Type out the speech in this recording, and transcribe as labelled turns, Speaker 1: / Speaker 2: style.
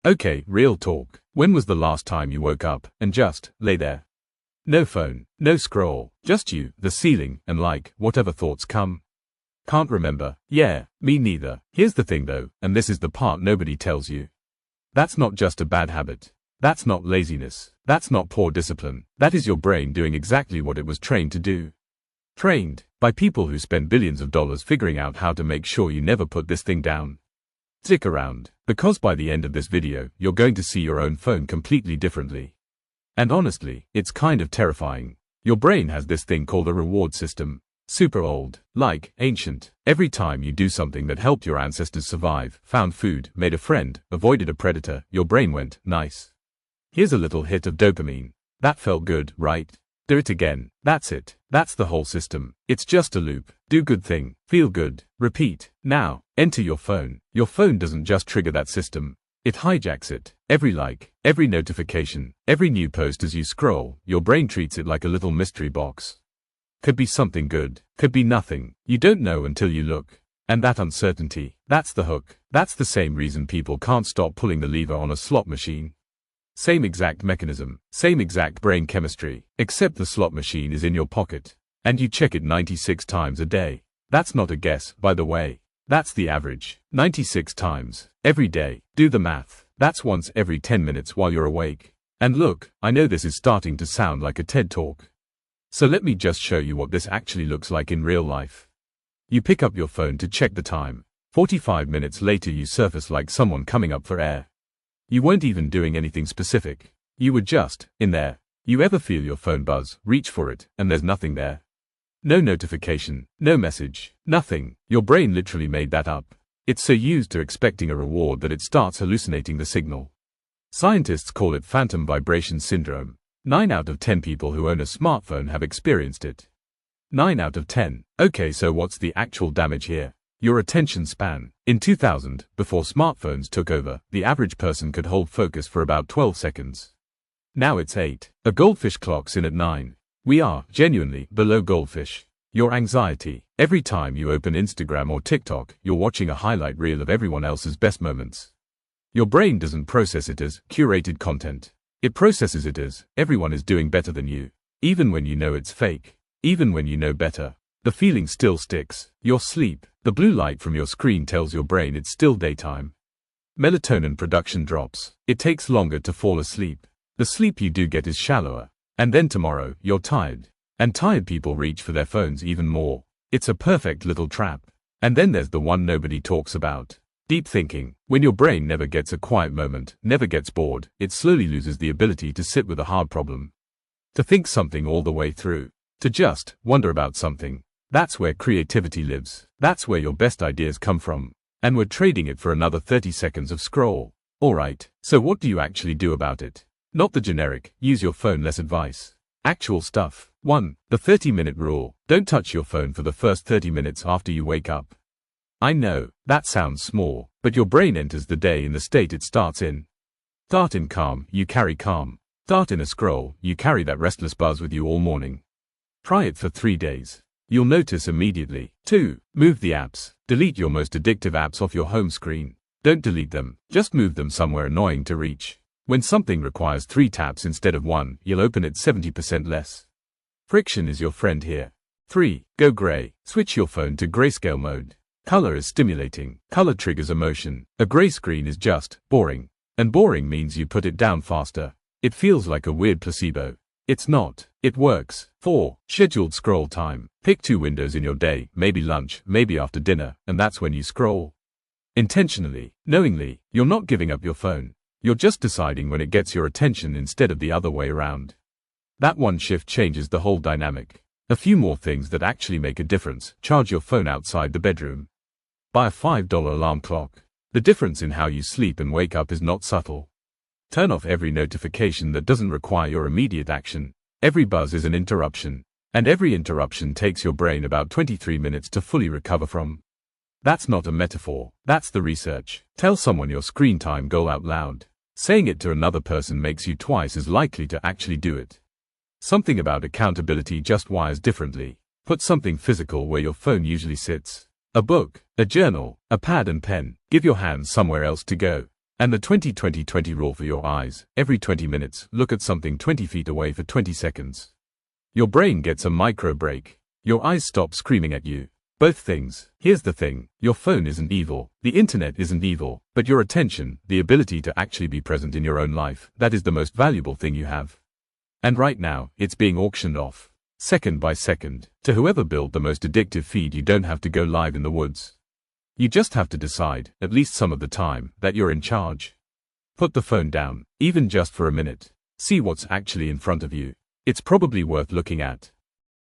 Speaker 1: Okay, real talk. When was the last time you woke up and just lay there? No phone, no scroll, just you, the ceiling, and whatever thoughts come. Can't remember. Yeah, me neither. Here's the thing though, and this is the part nobody tells you. That's not just a bad habit. That's not laziness. That's not poor discipline. That is your brain doing exactly what it was trained to do. Trained by people who spend billions of dollars figuring out how to make sure you never put this thing down. Stick around, because by the end of this video, you're going to see your own phone completely differently. And honestly, it's kind of terrifying. Your brain has this thing called a reward system. Super old, ancient. Every time you do something that helped your ancestors survive, found food, made a friend, avoided a predator, your brain went, nice. Here's a little hit of dopamine. That felt good, right? Do it again. That's it. That's the whole system. It's just a loop. Do good thing. Feel good. Repeat. Now, enter your phone. Your phone doesn't just trigger that system. It hijacks it. Every like, every notification, every new post as you scroll, your brain treats it like a little mystery box. Could be something good. Could be nothing. You don't know until you look. And that uncertainty, that's the hook. That's the same reason people can't stop pulling the lever on a slot machine. Same exact mechanism, same exact brain chemistry, except the slot machine is in your pocket. And you check it 96 times a day. That's not a guess, by the way. That's the average. 96 times. Every day. Do the math. That's once every 10 minutes while you're awake. And look, I know this is starting to sound like a TED talk. So let me just show you what this actually looks like in real life. You pick up your phone to check the time. 45 minutes later you surface like someone coming up for air. You weren't even doing anything specific. You were just in there. You ever feel your phone buzz, reach for it, and there's nothing there? No notification, no message, nothing. Your brain literally made that up. It's so used to expecting a reward that it starts hallucinating the signal. Scientists call it phantom vibration syndrome. 9 out of 10 people who own a smartphone have experienced it. 9 out of 10. Okay, so what's the actual damage here? Your attention span. In 2000, before smartphones took over, the average person could hold focus for about 12 seconds. Now it's 8. A goldfish clocks in at 9. We are, genuinely, below goldfish. Your anxiety. Every time you open Instagram or TikTok, you're watching a highlight reel of everyone else's best moments. Your brain doesn't process it as curated content. It processes it as, everyone is doing better than you. Even when you know it's fake. Even when you know better. The feeling still sticks. Your sleep. The blue light from your screen tells your brain it's still daytime. Melatonin production drops. It takes longer to fall asleep. The sleep you do get is shallower. And then tomorrow, you're tired. And tired people reach for their phones even more. It's a perfect little trap. And then there's the one nobody talks about. Deep thinking. When your brain never gets a quiet moment, never gets bored, it slowly loses the ability to sit with a hard problem. To think something all the way through. To just wonder about something. That's where creativity lives. That's where your best ideas come from. And we're trading it for another 30 seconds of scroll. Alright, so what do you actually do about it? Not the generic, use your phone less advice. Actual stuff. 1. The 30-minute rule. Don't touch your phone for the first 30 minutes after you wake up. I know, that sounds small, but your brain enters the day in the state it starts in. Start in calm, you carry calm. Start in a scroll, you carry that restless buzz with you all morning. Try it for 3 days. You'll notice immediately. 2. Move the apps. Delete your most addictive apps off your home screen. Don't delete them, just move them somewhere annoying to reach. When something requires 3 taps instead of 1, you'll open it 70% less. Friction is your friend here. 3. Go gray. Switch your phone to grayscale mode. Color is stimulating. Color triggers emotion. A gray screen is just boring. And boring means you put it down faster. It feels like a weird placebo. It's not. It works. 4. Scheduled scroll time. Pick 2 windows in your day, maybe lunch, maybe after dinner, and that's when you scroll. Intentionally, knowingly, you're not giving up your phone. You're just deciding when it gets your attention instead of the other way around. That one shift changes the whole dynamic. A few more things that actually make a difference. Charge your phone outside the bedroom. Buy a $5 alarm clock. The difference in how you sleep and wake up is not subtle. Turn off every notification that doesn't require your immediate action. Every buzz is an interruption. And every interruption takes your brain about 23 minutes to fully recover from. That's not a metaphor. That's the research. Tell someone your screen time goal out loud. Saying it to another person makes you twice as likely to actually do it. Something about accountability just wires differently. Put something physical where your phone usually sits. A book, a journal, a pad and pen. Give your hands somewhere else to go. And the 20-20-20 rule for your eyes: every 20 minutes, look at something 20 feet away for 20 seconds. Your brain gets a micro break. Your eyes stop screaming at you. Both things. Here's the thing: your phone isn't evil, the internet isn't evil, but your attention, the ability to actually be present in your own life, that is the most valuable thing you have. And right now, it's being auctioned off, second by second, to whoever built the most addictive feed. You don't have to go live in the woods. You just have to decide, at least some of the time, that you're in charge. Put the phone down, even just for a minute. See what's actually in front of you. It's probably worth looking at.